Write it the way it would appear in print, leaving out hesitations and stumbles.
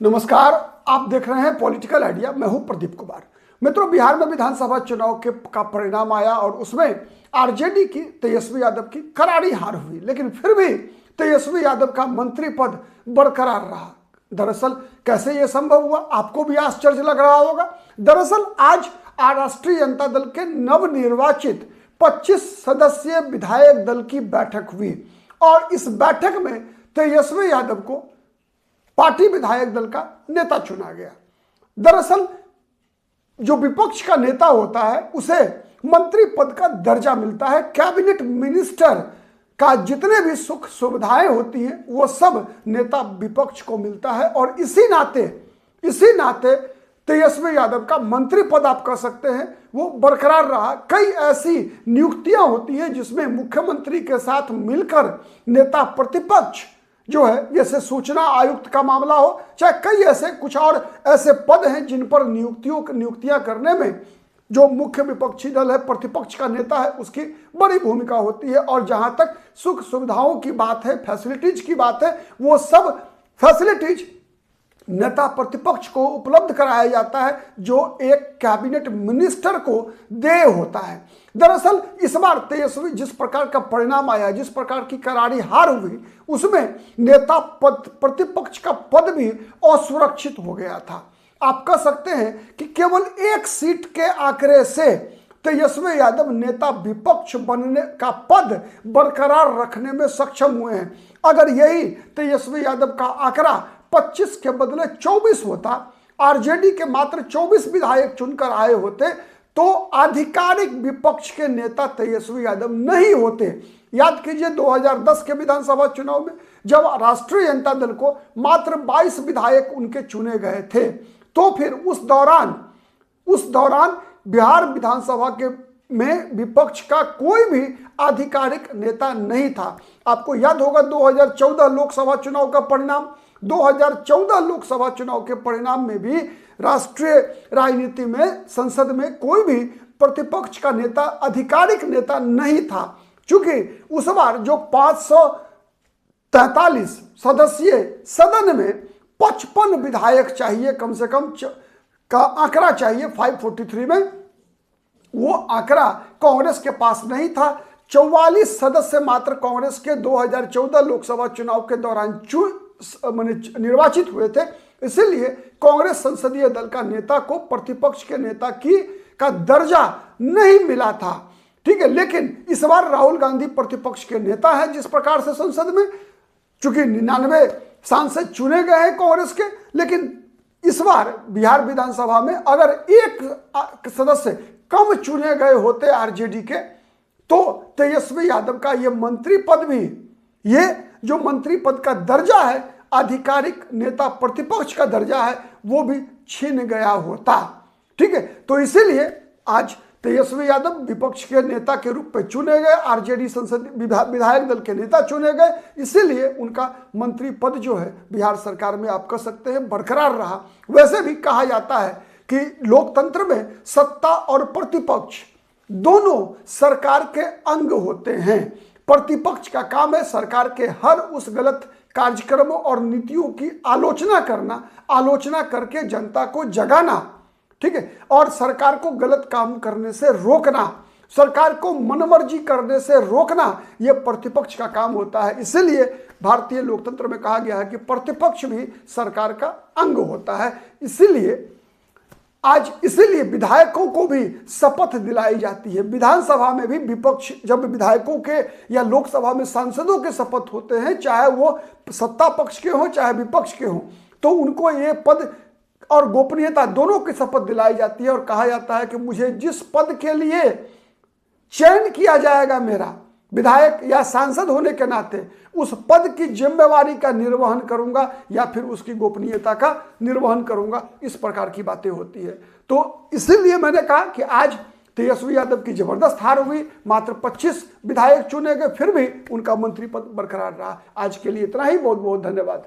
नमस्कार, आप देख रहे हैं पॉलिटिकल आइडिया। मैं हूं प्रदीप कुमार। मित्रों, बिहार में विधानसभा चुनाव का परिणाम आया और उसमें आरजेडी की तेजस्वी यादव की करारी हार हुई, लेकिन फिर भी तेजस्वी यादव का मंत्री पद बरकरार रहा। दरअसल कैसे यह संभव हुआ, आपको भी आश्चर्य लग रहा होगा। दरअसल आज राष्ट्रीय जनता दल के नवनिर्वाचित 25 सदस्यीय विधायक दल की बैठक हुई और इस बैठक में तेजस्वी यादव को पार्टी विधायक दल का नेता चुना गया। दरअसल जो विपक्ष का नेता होता है उसे मंत्री पद का दर्जा मिलता है। कैबिनेट मिनिस्टर का जितने भी सुख सुविधाएं होती हैं वो सब नेता विपक्ष को मिलता है और इसी नाते तेजस्वी यादव का मंत्री पद आप कह सकते हैं वो बरकरार रहा। कई ऐसी नियुक्तियां होती हैं जिसमें मुख्यमंत्री के साथ मिलकर नेता प्रतिपक्ष जो है, जैसे सूचना आयुक्त का मामला हो, चाहे कई ऐसे कुछ और ऐसे पद हैं जिन पर नियुक्तियां करने में जो मुख्य विपक्षी दल है, प्रतिपक्ष का नेता है, उसकी बड़ी भूमिका होती है। और जहां तक सुख सुविधाओं की बात है, फैसिलिटीज की बात है, वो सब फैसिलिटीज नेता प्रतिपक्ष को उपलब्ध कराया जाता है जो एक कैबिनेट मिनिस्टर को देय होता है। दरअसल इस बार तेजस्वी जिस प्रकार का परिणाम आया, जिस प्रकार की करारी हार हुई, उसमें नेता प्रतिपक्ष का पद भी असुरक्षित हो गया था। आप कह सकते हैं कि केवल एक सीट के आंकड़े से तेजस्वी यादव नेता विपक्ष बनने का पद बरकरार रखने में सक्षम हुए हैं। अगर यही तेजस्वी यादव का आंकड़ा 25 के बदले 24 होता, आरजेडी के मात्र 24 विधायक चुनकर आए होते, तो आधिकारिक विपक्ष के नेता तेजस्वी यादव नहीं होते। याद कीजिए 2010 के विधानसभा चुनाव में जब राष्ट्रीय जनता दल को मात्र 22 विधायक उनके चुने गए थे, तो फिर उस दौरान बिहार विधानसभा में विपक्ष का कोई भी आधिकारिक नेता नहीं था। आपको याद होगा 2014 लोकसभा चुनाव का परिणाम। 2014 लोकसभा चुनाव के परिणाम में भी राष्ट्रीय राजनीति में, संसद में कोई भी प्रतिपक्ष का नेता, आधिकारिक नेता नहीं था, क्योंकि उस बार जो 543 सदस्यीय सदन में 55 विधायक चाहिए, कम से कम का आंकड़ा चाहिए 543 में, वो आंकड़ा कांग्रेस के पास नहीं था। 44 सदस्य मात्र कांग्रेस के 2014 लोकसभा चुनाव के दौरान निर्वाचित हुए थे। इसलिए कांग्रेस संसदीय दल का नेता को प्रतिपक्ष के नेता का दर्जा नहीं मिला था। ठीक है, लेकिन इस बार राहुल गांधी प्रतिपक्ष के नेता है। जिस प्रकार से संसद में चूंकि 99 सांसद चुने गए हैं कांग्रेस के, लेकिन इस बार बिहार विधानसभा में अगर एक सदस्य कम चुने गए होते आरजेडी के, तो तेजस्वी यादव का ये मंत्री पद भी, ये जो मंत्री पद का दर्जा है, आधिकारिक नेता प्रतिपक्ष का दर्जा है, वो भी छीन गया होता। ठीक है, तो इसीलिए आज तेजस्वी यादव विपक्ष के नेता के रूप में चुने गए, आरजेडी संसद विधायक दल के नेता चुने गए, इसीलिए उनका मंत्री पद जो है बिहार सरकार में आप कह सकते हैं बरकरार रहा। वैसे भी कहा जाता है कि लोकतंत्र में सत्ता और प्रतिपक्ष दोनों सरकार के अंग होते हैं। प्रतिपक्ष का काम है सरकार के हर उस गलत कार्यक्रमों और नीतियों की आलोचना करना, आलोचना करके जनता को जगाना, ठीक है, और सरकार को गलत काम करने से रोकना, सरकार को मनमर्जी करने से रोकना, यह प्रतिपक्ष का काम होता है। इसीलिए भारतीय लोकतंत्र में कहा गया है कि प्रतिपक्ष भी सरकार का अंग होता है। इसीलिए विधायकों को भी शपथ दिलाई जाती है। विधानसभा में भी विपक्ष जब विधायकों के या लोकसभा में सांसदों के शपथ होते हैं, चाहे वो सत्ता पक्ष के हों चाहे विपक्ष के हों, तो उनको ये पद और गोपनीयता दोनों की शपथ दिलाई जाती है और कहा जाता है कि मुझे जिस पद के लिए चयन किया जाएगा मेरा विधायक या सांसद होने के नाते, उस पद की जिम्मेवारी का निर्वहन करूंगा या फिर उसकी गोपनीयता का निर्वहन करूंगा। इस प्रकार की बातें होती है। तो इसीलिए मैंने कहा कि आज तेजस्वी यादव की जबरदस्त हार हुई, मात्र 25 विधायक चुने गए, फिर भी उनका मंत्री पद बरकरार रहा। आज के लिए इतना ही, बहुत बहुत धन्यवाद।